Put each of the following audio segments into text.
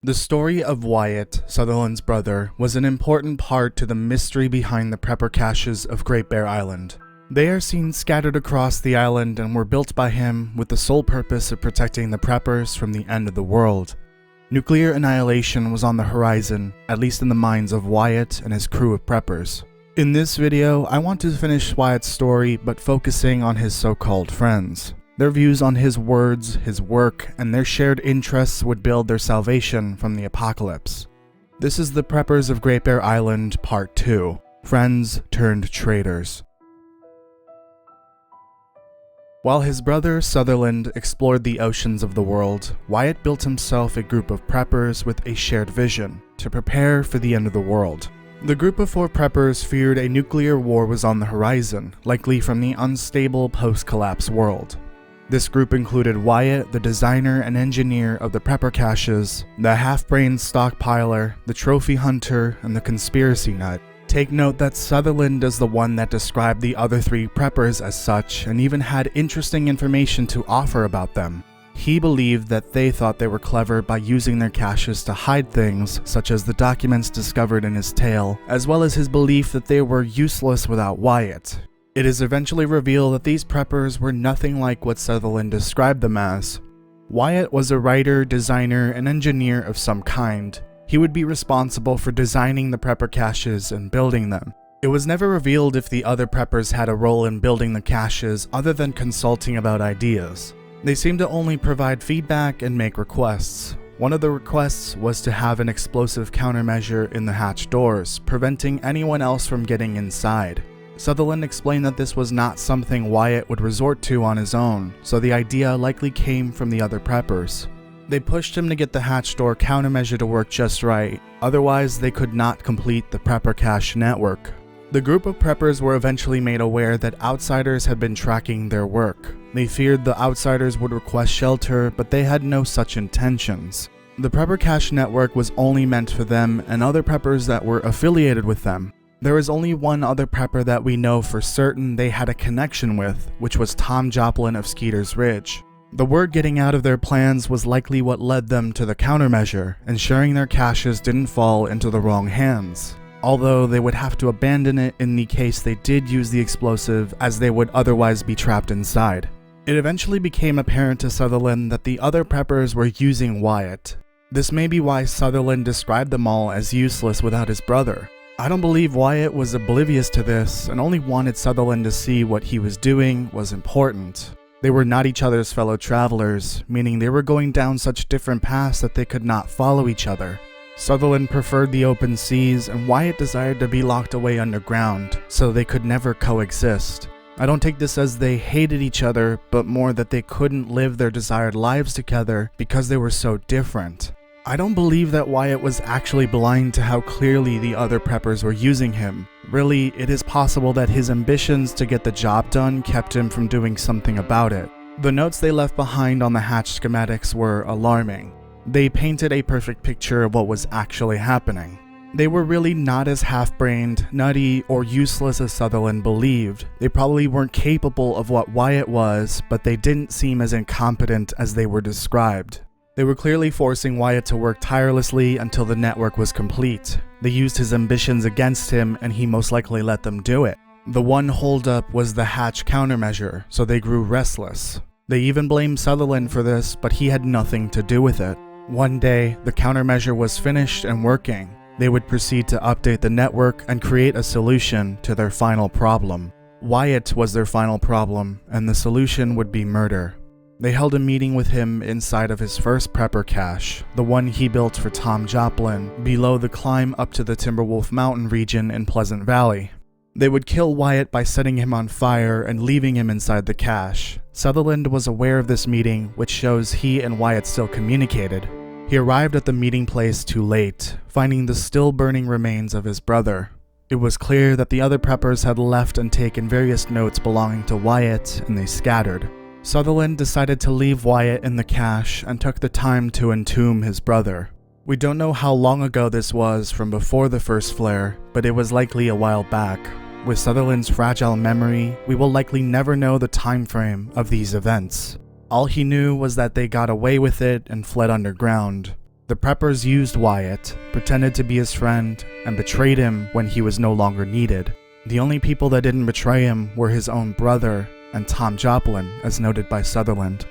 The story of Wyatt, Sutherland's brother, was an important part to the mystery behind the prepper caches of Great Bear Island. They are seen scattered across the island and were built by him with the sole purpose of protecting the preppers from the end of the world. Nuclear annihilation was on the horizon, at least in the minds of Wyatt and his crew of preppers. In this video, I want to finish Wyatt's story, but focusing on his so-called friends. Their views on his words, his work, and their shared interests would build their salvation from the apocalypse. This is the Preppers of Great Bear Island Part 2, Friends Turned Traitors. While his brother Sutherland explored the oceans of the world, Wyatt built himself a group of preppers with a shared vision to prepare for the end of the world. The group of 4 preppers feared a nuclear war was on the horizon, likely from the unstable post-collapse world. This group included Wyatt, the designer and engineer of the prepper caches, the half-brained stockpiler, the trophy hunter, and the conspiracy nut. Take note that Sutherland is the one that described the other 3 preppers as such and even had interesting information to offer about them. He believed that they thought they were clever by using their caches to hide things, such as the documents discovered in his tail, as well as his belief that they were useless without Wyatt. It is eventually revealed that these preppers were nothing like what Sutherland described them as. Wyatt was a writer, designer, and engineer of some kind. He would be responsible for designing the prepper caches and building them. It was never revealed if the other preppers had a role in building the caches other than consulting about ideas. They seemed to only provide feedback and make requests. One of the requests was to have an explosive countermeasure in the hatch doors, preventing anyone else from getting inside. Sutherland explained that this was not something Wyatt would resort to on his own, so the idea likely came from the other preppers. They pushed him to get the hatch door countermeasure to work just right, otherwise they could not complete the prepper cache network. The group of preppers were eventually made aware that outsiders had been tracking their work. They feared the outsiders would request shelter, but they had no such intentions. The prepper cache network was only meant for them and other preppers that were affiliated with them. There is only one other prepper that we know for certain they had a connection with, which was Tom Joplin of Skeeter's Ridge. The word getting out of their plans was likely what led them to the countermeasure, ensuring their caches didn't fall into the wrong hands. Although they would have to abandon it in the case they did use the explosive, as they would otherwise be trapped inside. It eventually became apparent to Sutherland that the other preppers were using Wyatt. This may be why Sutherland described them all as useless without his brother. I don't believe Wyatt was oblivious to this and only wanted Sutherland to see what he was doing was important. They were not each other's fellow travelers, meaning they were going down such different paths that they could not follow each other. Sutherland preferred the open seas and Wyatt desired to be locked away underground, so they could never coexist. I don't take this as they hated each other, but more that they couldn't live their desired lives together because they were so different. I don't believe that Wyatt was actually blind to how clearly the other preppers were using him. Really, it is possible that his ambitions to get the job done kept him from doing something about it. The notes they left behind on the hatch schematics were alarming. They painted a perfect picture of what was actually happening. They were really not as half-brained, nutty, or useless as Sutherland believed. They probably weren't capable of what Wyatt was, but they didn't seem as incompetent as they were described. They were clearly forcing Wyatt to work tirelessly until the network was complete. They used his ambitions against him and he most likely let them do it. The one holdup was the hatch countermeasure, so they grew restless. They even blamed Sutherland for this, but he had nothing to do with it. One day, the countermeasure was finished and working. They would proceed to update the network and create a solution to their final problem. Wyatt was their final problem, and the solution would be murder. They held a meeting with him inside of his first prepper cache, the one he built for Tom Joplin, below the climb up to the Timberwolf Mountain region in Pleasant Valley. They would kill Wyatt by setting him on fire and leaving him inside the cache. Sutherland was aware of this meeting, which shows he and Wyatt still communicated. He arrived at the meeting place too late, finding the still burning remains of his brother. It was clear that the other preppers had left and taken various notes belonging to Wyatt, and they scattered. Sutherland decided to leave Wyatt in the cache and took the time to entomb his brother. We don't know how long ago this was from before the first flare, but it was likely a while back. With Sutherland's fragile memory, we will likely never know the time frame of these events. All he knew was that they got away with it and fled underground. The preppers used Wyatt, pretended to be his friend, and betrayed him when he was no longer needed. The only people that didn't betray him were his own brother and Tom Joplin, as noted by Sutherland.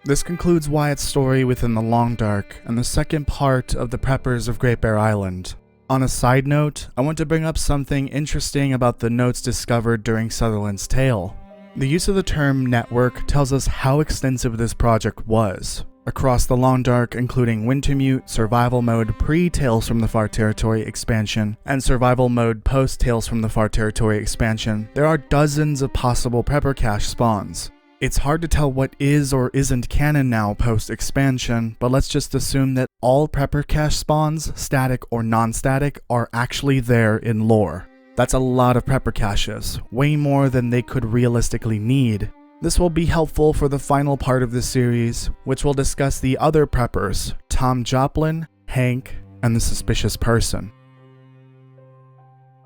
This concludes Wyatt's story within the Long Dark and the second part of the Preppers of Great Bear Island. On a side note, I want to bring up something interesting about the notes discovered during Sutherland's tale. The use of the term network tells us how extensive this project was. Across the Long Dark, including Wintermute, Survival Mode pre-Tales from the Far Territory expansion, and Survival Mode post-Tales from the Far Territory expansion, there are dozens of possible Prepper cache spawns. It's hard to tell what is or isn't canon now post-expansion, but let's just assume that all Prepper cache spawns, static or non-static, are actually there in lore. That's a lot of Prepper caches, way more than they could realistically need. This will be helpful for the final part of this series, which will discuss the other Preppers, Tom Joplin, Hank, and the Suspicious Person.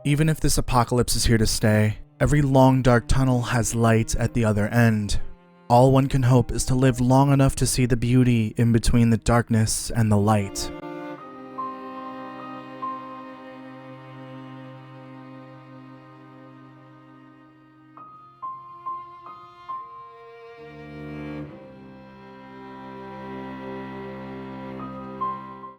Even if this apocalypse is here to stay, every long dark tunnel has light at the other end. All one can hope is to live long enough to see the beauty in between the darkness and the light.